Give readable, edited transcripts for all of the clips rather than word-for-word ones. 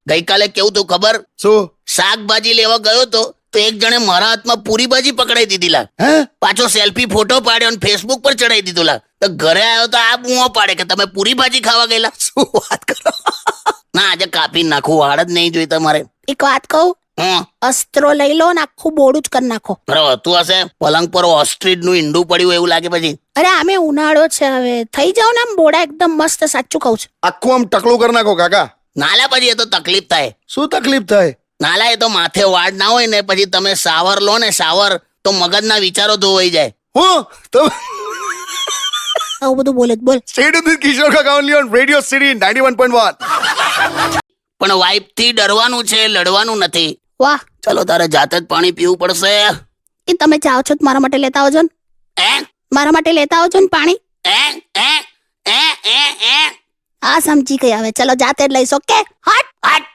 ગઈકાલે કેવું તું ખબર? શું? શાકભાજી લેવા ગયો તો એક જણે મારા હાથમાં પૂરી ભાજી પકડાઈ દીધી લા. હે? પાછો સેલ્ફી ફોટો પાડ્યો અને ફેસબુક પર ચડાઈ દીધું લા. તો ઘરે આવ્યો તો આ બૂમો પાડે કે તમે પૂરી ભાજી ખાવા ગયેલા. શું વાત કરો? ના, આજે કાપી નાખું, વાળ જ નહીં જોઈ તમારે. એક વાત કહું, અસ્ત્રો લઈ લો ને આખું બોડું જ કરી નાખો. બરાબર, તું હશે પલંગ પર ઓસ્ટ્રીચ નું ઈંડું પડ્યું એવું લાગે પછી. અરે આમે ઉનાળો છે, હવે થઈ જાવ ને આમ બોડા એકદમ મસ્ત. સાચું કહું છું. આખું આમ ટકલું કરી નાખો કાકા. નાલા પછી એ તો તકલીફ થાય. શું તકલીફ થાય? નાલા એ તો માથે વાળ ના હોય ને પછી તમે શાવર લો ને શાવર તો મગજના વિચારો ધોવાઈ જાય. હું તમે આવું બધું બોલે જ બોલ. સ્ટેડ વિથ કિશોર કાકા ઓનલી ઓન રેડિયો સિટી 91.1. પણ વાઇફ થી ડરવાનું છે, લડવાનું નથી. વાહ, ચલો તારે જાતે જ પાણી પીવું પડશે. એ તમે જાઓ છો તો મારા માટે લેતા આવજો ને. મારા માટે લેતા આવજો ને પાણી. આ સમજી ગઈ, હવે ચલો જાતે જ લઈશ. ઓકે, હટ હટ.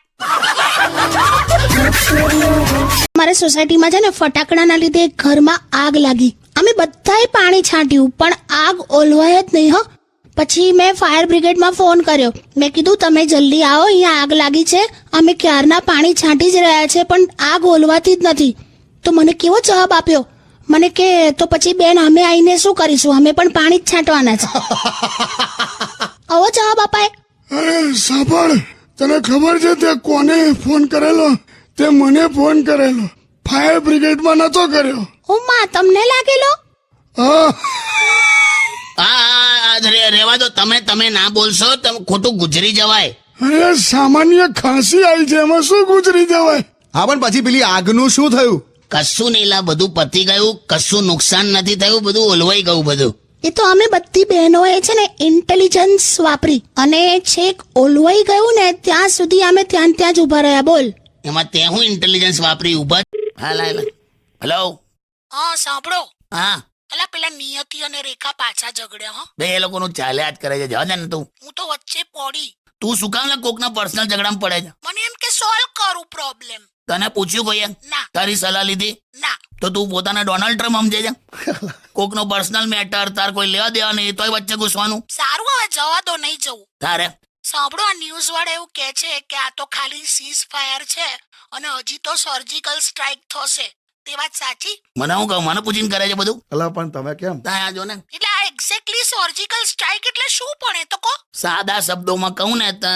અમારે સોસાયટીમાં છે ને ફટાકડાના લીધે ઘરમાં આગ લાગી. અમે બધાએ પાણી છાંટ્યું પણ આગ ઓલવાય જ નહીં. પછી મેં ફાયર બ્રિગેડમાં ફોન કર્યો. મેં કીધું તમે જલ્દી આવો, અહીંયા આગ લાગી છે. અમે ક્યારના પાણી છાંટી જ રહ્યા છે પણ આગ ઓલવાતી જ નથી. તો મને કેવો જવાબ આપ્યો, મને કે તો પછી બેન અમે આવીને શું કરીશું, અમે પણ પાણી જ છાંટવાના છે. આવો જવાબ અપાય? અરે સાંભળ, તને ખબર છે તે કોને ફોન કરેલો? તે મને ફોન કરેલો, ફાયર બ્રિગેડમાં નતો કર્યો. ઓ માં, તમને લાગેલો? હા, રેવા દો, તમે ના બોલશો તમે ખોટું ગુજરી જવાય. અરે સામાન્ય ખાંસી આવી છે, એમાં શું ગુજરી જવાય? હા, પણ પછી પેલી આગનું શું થયું? કશું નહીં લા, બધું પતી ગયું, કશું નુકસાન નથી થયું, બધું ઓલવાઈ ગયું બધું. એ તો અમે બધી બહેનોએ છે ને ઇન્ટેલિજન્સ વાપરી અને છેક ઓલવાઈ ગયું ને ત્યાં સુધી અમે ત્યાં જ ઉભા રહ્યા. બોલ, એમાં તે હું ઇન્ટેલિજન્સ વાપરી ઉભા. હેલો. હા સાંભળો, હા, અલા પેલા નિયતિ અને રેખા પાછા ઝઘડ્યા. બે એ લોકોનું ચાલ્યા જ કરે છે. જવા દે ને તું. હું તો વચ્ચે પડી. તું શું કામ કોકના પર્સનલ ઝઘડામાં પડે છે? મને એમ કે સોલ્વ કરું પ્રોબ્લેમ. તને પૂછ્યું કોઈએ? ના. તારી સલાહ લીધી? ના. તો તું પોતાના ડોનાલ્ડ ટ્રમ્પ સમજે છે? કોકનો પર્સનલ મેટર તાર કોઈ લેવા દેવા નહીં, તોય વચ્ચે ઘૂસવાનું. સારું, હવે જવા દો, નહીં જવું. તારે સાંભળો, આ ન્યૂઝ વાળા એવું કહે છે કે આ તો ખાલી સીઝ ફાયર છે અને હજી તો સર્જિકલ સ્ટ્રાઇક થશે. તે વાત સાચી? મને હું કહું, મને પૂછીને કરે છે બધું. અલા પણ તમે કેમ? ત્યાં જો ને, એટલે આ એક્ઝેક્ટલી સર્જિકલ સ્ટ્રાઇક એટલે શું પણ એ તો કહો. સાદા શબ્દોમાં કહું ને તો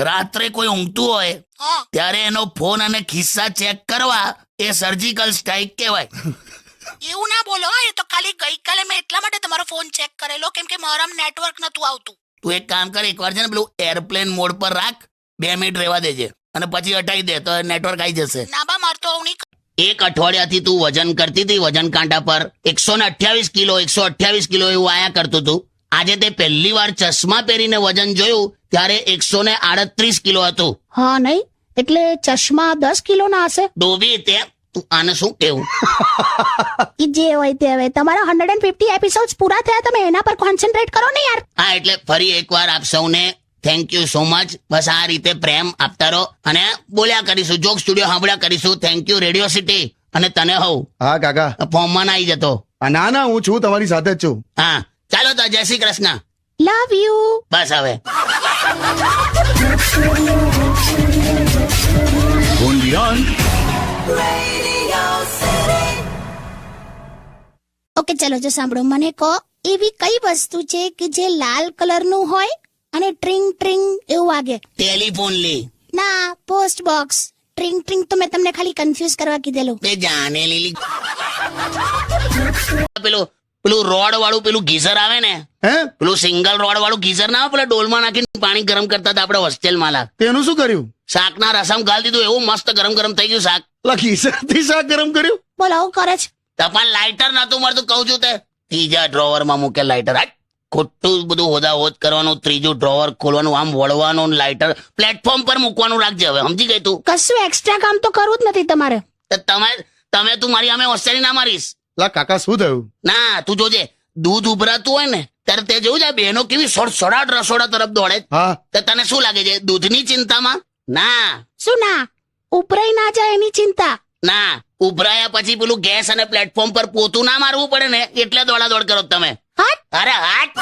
રાત્રે કોઈ ઊંઘતું હોય હા, ત્યારે એનો ફોન અને ખિસ્સા ચેક કરવા એ સર્જિકલ સ્ટ્રાઇક કહેવાય. એવું ના બોલો. એ તો ખાલી ગઈકાલે મેં એટલા માટે તમારો ફોન ચેક કરેલો કેમ કે મારામાં નેટવર્ક નતું આવતું. તું એક કામ કર, એકવાર છે ને પેલું એરપ્લેન મોડ પર રાખ, 2 મિનિટ રહેવા દેજે અને પછી હટાવી દે તો નેટવર્ક આવી જશે. ના બા, માર તો આવું નહીં. એક અઠવાડિયાથી તું વજન કરતી હતી, વજન કાંટા પર 128 કિલો 128 કિલો એવું આયા કરતું હતું. આજે તે પહેલી વાર ચશ્મા પહેરીને વજન જોયું ત્યારે 138 કિલો હતું. હા નહીં, એટલે ચશ્મા 10 કિલો ના હશે. ડોબી તે તું આને શું કેવું? ઈ જે હોય તે. હવે તમારા 150 એપિસોડ્સ પૂરા થયા, તમે એના પર કોન્સન્ટ્રેટ કરો ને યાર. હા, એટલે ફરી એકવાર આપ સૌને થેન્ક યુ સો મચ. બસ આ રીતે પ્રેમ આપતા રહો અને બોલ્યા કરીશું, જોક સ્ટુડિયો સાંભળ્યા કરીશું. Thank you radio city. અને તને હોવ હા કાકા, ફોર્મમાં આવી જતો. ના, હું છું તમારી સાથે જ છું. હા, ચાલો તો જય શ્રી કૃષ્ણ. Love you. બસ હવે ઓકે, ચલો જો સાંભળો, મને કહો એવી કઈ વસ્તુ છે કે જે લાલ કલરનું હોય અને ટ્રિંગ ટ્રિંગ એવું વાગે? ટેલિફોન લે. ના, પોસ્ટ બોક્સ. ટ્રિંગ ટ્રિંગ તો મેં તમને ખાલી કન્ફ્યુઝ કરવા કીધેલું. તે જાને લીલી. પેલું રોડ વાળું પેલું ગીઝર આવે ને, હે? પેલું સિંગલ રોડ વાળું ગીઝર ના આવે, પેલા ડોલમાં નાખીને પાણી ગરમ કરતા હતા આપણે હોસ્ટેલમાં લા. તેનું શું કર્યું? શાકના રસમ ગાળી દીધું, એવું મસ્ત ગરમ ગરમ થઈ ગયું શાક. ખિસ્સાથી શાક ગરમ કર્યું? બોલો, આવું કરે છે? તપાલ લાઇટર નતું મળતું, કહું છું તે. ત્રીજા ડ્રોવરમાં મૂકે લાઇટર. હાટ, ખોટું બધું હોદાહોદ કરવાનું, ત્રીજું ડ્રોવર ખોલવાનું, આમ વળવાનું, લાઇટર પ્લેટફોર્મ પર મૂકવાનું રાખજે. હવે સમજી ગઈ તું? કશું એક્સ્ટ્રા કામ તો કરવું જ નથી તમારે. તો તમે તું મારી સામે હોસ્ટેલ ના મારીશ. લા કાકા, શું થયું? ના, તું જોજે, દૂધ ઉભરાતું હોય ને ત્યારે તે જોયું છે બહેનો કેવી સડસડાટ રસોડા તરફ દોડે. હા, તો તને શું લાગે છે, દૂધની ચિંતામાં? ના, શું ના? ઉપરાઈ ના જાય એની ચિંતા. ના, ઉભરાયા પછી પેલું ગેસ અને પ્લેટફોર્મ પર પોતું ના મારવું પડે ને એટલે દોડાદોડ કરો તમે. હટ અરે હાટ.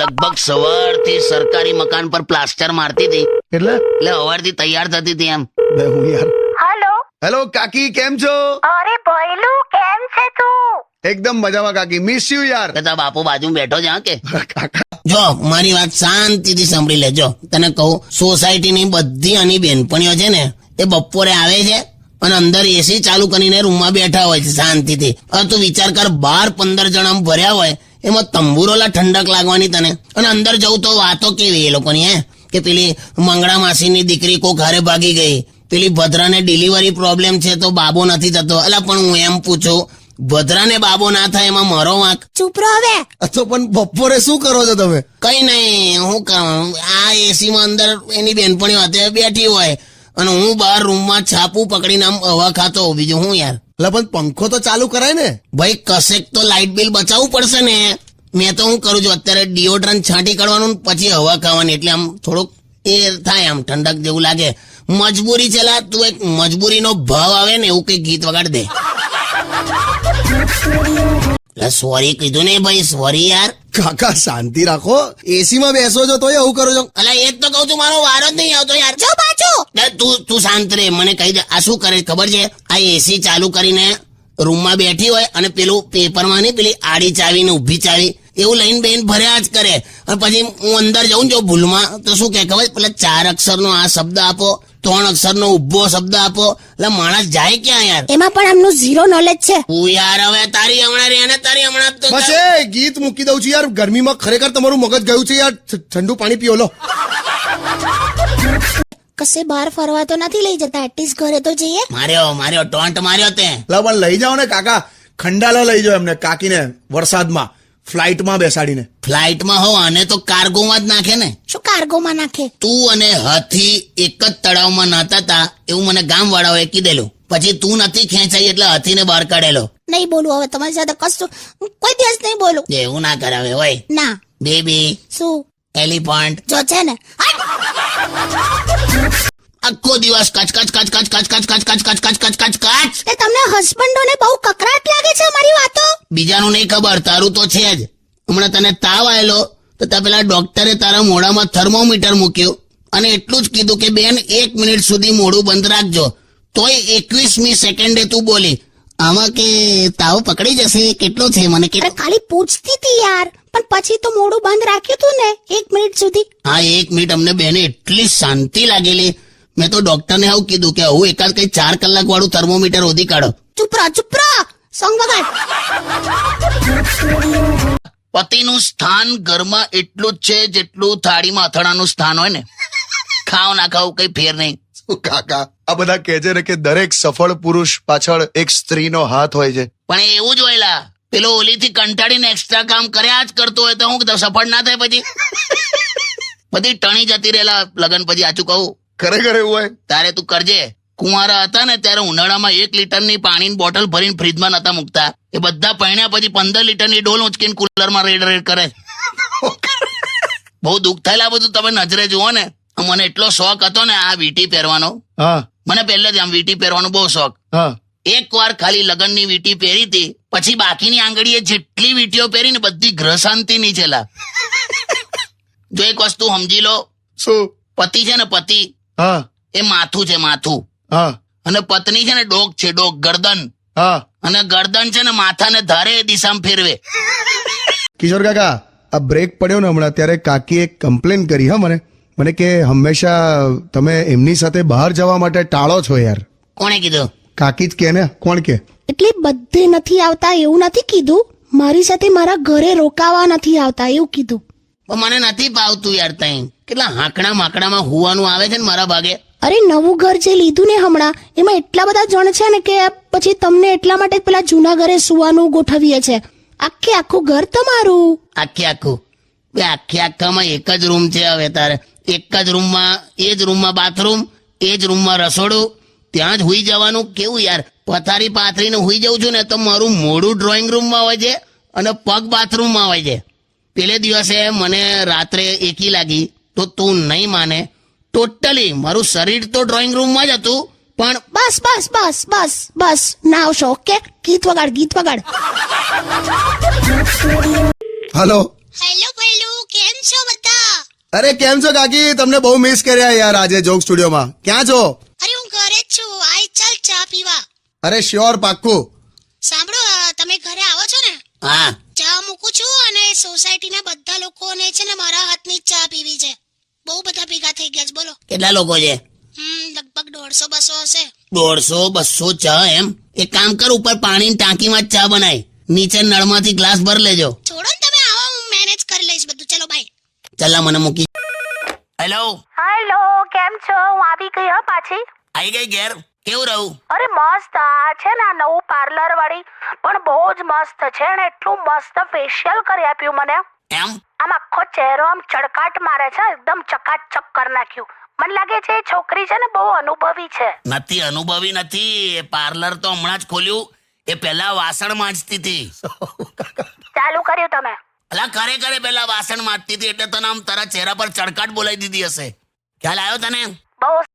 લગભગ સવારથી સરકારી મકાન પર પ્લાસ્ટર મારતી હતી એટલે એટલે સવારથી તૈયાર થતી હતી એમ. બે હું યાર. હેલો. હેલો કાકી, કેમ છો? અરે ભૈલું કેમ છે તું? એકદમ મજામાં કાકી, મિસ યુ યાર. કે તારા બાપુ બાજુ બેઠો છે હા કે? કાકા જો મારી વાત શાંતિથી સાંભળી લેજો. તને કહું, સોસાયટીની બધી આની બેનપણીઓ છે ને એ બપોરે આવે છે અને અંદર એસી ચાલુ કરીને રૂમમાં બેઠા હોય છે શાંતિથી. હવે તું વિચાર કર, 12-15 જણ આમ ભર્યા હોય, એમાં તંબુરોલા ઠંડક લાગવાની તને. અને અંદર જવું તો વાતો કેવી એ લોકોની, હે કે પેલી મંગળા માસીની દીકરી કોક હારે ભાગી ગઈ, પેલી ભદ્રાને ડિલિવરી પ્રોબ્લેમ છે તો બાબો નથી થતો. અલા પણ હું એમ પૂછું, ભદ્રાને બાબો ના થાય એમાં મારો વાંક? ચૂપ રહો હવે. તો પણ બપોરે શું કરો છો તમે? કઈ નહીં, હું કહું, આ એસી માં અંદર એની બેનપણીઓ હાથે બેઠી હોય અને હું બહાર રૂમમાં છાપું પકડીને આમ હવા ખાતો હોઉં. બીજું હું યાર. એટલે પણ પંખો તો ચાલુ કરાય ને. ભાઈ કશેક તો લાઇટ બિલ બચાવવું પડશે ને. મેં તો હું કરું છું અત્યારે ડિઓડ્રન્ટ છાંટી કાઢવાનું ને પછી હવા ખાવાની, એટલે આમ થોડુંક એ થાય, આમ ઠંડક જેવું લાગે. મજબૂરી છે લા, તું એક મજબૂરીનો ભાવ આવે ને એવું કઈ ગીત વગાડ દે. સોરી કીધું ને ભાઈ, સોરી યાર. કાકા શાંતિ રાખો, એસી માં બેસો છો તોય આવું કરો છો. અલા એ જ તો કહું છું, મારો વારો જ નહીં આવતો યાર. જો પાછો તું શાંત રે, મને કહી દે. આ શું કરે ખબર છે? આ એસી ચાલુ કરીને રૂમમાં બેઠી હોય અને પેલું પેપરમાં નહીં, પેલી આડી ચાવી ને ઊભી ચાવી એવું લઈને બેન ભર્યા જ કરે. અને પછી હું અંદર જાઉં જો ભૂલમાં તો શું કે ખબર, પેલા 4 અક્ષરનો આ શબ્દ આપો, 3 અક્ષરનો ઉભો શબ્દ આપો, એટલે માણસ જાય ક્યાં યાર? એમાં પણ આમનું ઝીરો નોલેજ છે. તું યાર હવે તારી હમણાં રે ને તારી હમણાં તો બસ એ ગીત મૂકી દઉં છું યાર. ગરમીમાં ખરેખર તમારું મગજ ગયું છે યાર. ઠંડુ પાણી પીઓ લો. કશે બહાર ફરવા તો નથી લઈ જતા, એટલીસ્ટ ઘરે તો જઈએ. માર્યો ટોન્ટ માર્યો તે. લા પણ લઈ જાઓ ને કાકા, ખંડાલા લઈ જાઓ એમને કાકીને વરસાદમાં ફ્લાઇટમાં બેસાડીને. ફ્લાઇટમાં હો અને તો કાર્ગોમાં જ નાખે ને. શું કાર્ગોમાં નાખે? તું અને હાથી એક જ તળાવમાં નાતા હતા એવું મને ગામ વાળાઓએ કીધેલું. પછી તું નથી ખેંચાઈ એટલે હાથીને બહાર કાઢેલો. નહીં બોલું હવે તમારી સાથે કશું, કોઈ દિવસ નહીં બોલું. એવું ના કરાવે હોય. ના. બેબી, શું? એલિફન્ટ. જો છે ને, આખો દિવસ કચ કચ કચ કચ કચ કચ કચ કચ કચ કચ કચ કચ કચ. તે તમને હસબન્ડોને બહુ કકરાટ લાગે છે અમારી વાતો. બીજાનું નહીં ખબર, તારું તો છે જ. હમણાં તને તાવ આવેલો તો ત્યાં પેલા ડોક્ટરે તારા મોઢામાં થર્મોમીટર મૂક્યું અને એટલું જ કીધું કે બેન 1 મિનિટ સુધી મોઢું બંધ રાખજો. તોય 21મી સેકન્ડે તું બોલી, આમાં કે તાવ પકડી જશે, કેટલો છે મને કે. અરે ખાલી પૂછતી હતી યાર, પણ પછી તો મોઢું બંધ રાખ્યું તું ને 1 મિનિટ સુધી. હા 1 મિનિટ અમને બેને એટલી શાંતિ લાગેલી. મેં તો ડોક્ટરને આવું કીધું કે હું એકાદ કઈ 4 કલાક વાળું થર્મોમીટર શોધી કાઢો. ચૂપ રહો સોંગ વગાડ. પતિનું સ્થાન ઘરમાં એટલું જ છે જેટલું થાળીમાં અથાણાનું સ્થાન હોય ને. ખાવ ના ખાવ કઈ ફેર નહીં. શું કાકા આ બધા કહે છે ને કે દરેક સફળ પુરુષ પાછળ એક સ્ત્રીનો હાથ હોય છે. પણ એવું જ હોયલા, પેલો ઓલીથી કંટાળીને એક્સ્ટ્રા કામ કર્યા જ કરતો હોય તો હું સફળ ના થાય પછી. બધી ટણી જતી રહેલા લગન પછી. આચું કહું, ખરેખર એવું હોય. તારે તું કરજે. કુંવારા હતા ને ત્યારે ઉનાળામાં 1 લીટરની પાણીની બોટલ ભરીને ફ્રીજમાં નતા મૂકતા. એ બધા પહેણ્યા પછી 15 લીટરની ડોલ ઉંચકીને કુલરમાં રેડ કરે. બહુ દુઃખ થયેલા બધું તમે નજરે જુઓ ને. મને એટલો શોખ હતો ને આ વીટી પહેરવાનો. હા મને પહેલેથી આમ વીટી પહેરવાનો બહુ શોખ. હા 1 વાર ખાલી લગનની વીટી પહેરી હતી, પછી બાકીની આંગળીએ જેટલી વીટીઓ પહેરીને બધી ગ્રહ શાંતિની છેલા. જો એક વસ્તુ સમજી લો, શું? પતિ છે ને પતિ, હા એ માથું છે માથું. હા અને પત્ની છે ને ડોક છે ડોક, ગરદન. હા અને ગરદન છે ને માથાને ધારે એ દિશામાં ફેરવે. કિશોર કાકા આ બ્રેક પડ્યો ને હમણાં ત્યારે કાકી એક કમ્પ્લેન કરી. હા મને કે હંમેશા તમે એમની સાથે બહાર જવા માટે ટાળો છો યાર. કોણે કીધું? કાકી જ કે ને. કોણ કે? એટલે બધે નથી આવતા એવું નથી કીધું, મારી સાથે મારા ઘરે રોકાવા નથી આવતા એવું કીધું. પણ મને નથી ભાવતું યાર. તઈ કેટલા હાંકડા માકડામાં હુવાનું આવે છે ને મારા ભાગે. અરે નવું ઘર જે લીધું ને હમણાં, એમાં એટલા બધા જણ છે ને કે પછી તમને એટલા માટે પેલા જૂના ઘરે સુવાનું ગોઠવીએ છે. આખું ઘર તમારું. આખામાં એક જ રૂમ છે. હવે તારે એક જ રૂમમાં, એ જ રૂમમાં બાથરૂમ, એ જ રૂમમાં રસોડું, ત્યાં જ હુઈ જવાનું. કેવું યાર, પથારી પાથરીને હુઈ જઉં છું ને તો મારું મોઢું ડ્રોઈંગ રૂમમાં હોય છે અને પગ બાથરૂમમાં હોય છે. પેલે દિવસે મને રાત્રે એકી લાગી તો તું નહીં માને, ટોટલી મારું શરીર તો ડ્રોઈંગ રૂમમાં જ હતું પણ બસ બસ બસ બસ બસ ના આવશો ઓકે ગીત વગાડ હલો હેલો ભૈલું કેમ છો બધા અરે કેમ છો કાકી તમને બહુ મિસ કર્યા યાર આજે જોક સ્ટુડિયોમાં ક્યાં છો અરે હું ઘરે જ છું આઈ ચાલ ચા પીવા અરે શ્યોર પાક્કું સાંભળો તમે ઘરે આવો છો ને હા ચા મૂકું છું અને સોસાયટીના બધા લોકોને છે ને મારા હાથની જ ચા પીવી છે બહુ બધા ભેગા થઈ ગયા છે બોલો કેટલા લોકો છે લગભગ 150-200 હશે 150-200 ચા એમ એક કામ કર ઉપર પાણીની ટાંકીમાં જ ચા બનાય નીચે નળમાંથી ગ્લાસ ભર લેજો છોડો ને તમે આવો હું મેનેજ કરી લઈશ બધું ચલો બાય ચલા મને મૂકી હેલો હેલો કેમ છો હું આવી ગઈ હા પાછી આવી ગઈ ઘેર કેવું રહું અરે મસ્ત આ છે ને આ નવું પાર્લર વાળી પણ બહુ જ મસ્ત છે ને એટલું મસ્ત ફેશિયલ કરી આપ્યું મને એમ આમ આખો ચહેરો આમ ચડકાટ મારે છે એકદમ ચકાચક કરી નાખ્યું મને લાગે છે એ છોકરી છે ને બહુ અનુભવી છે નથી અનુભવી નથી એ પાર્લર તો હમણાં જ ખોલ્યું એ પહેલા વાસણ માંજતી હતી ચાલુ કર્યું તમે અલા કરે પહેલા વાસણ માંજતી હતી એટલે તને આમ તારા ચહેરા પર ચડકાટ બોલાવી દીધી હશે ખ્યાલ આવ્યો તને બહુ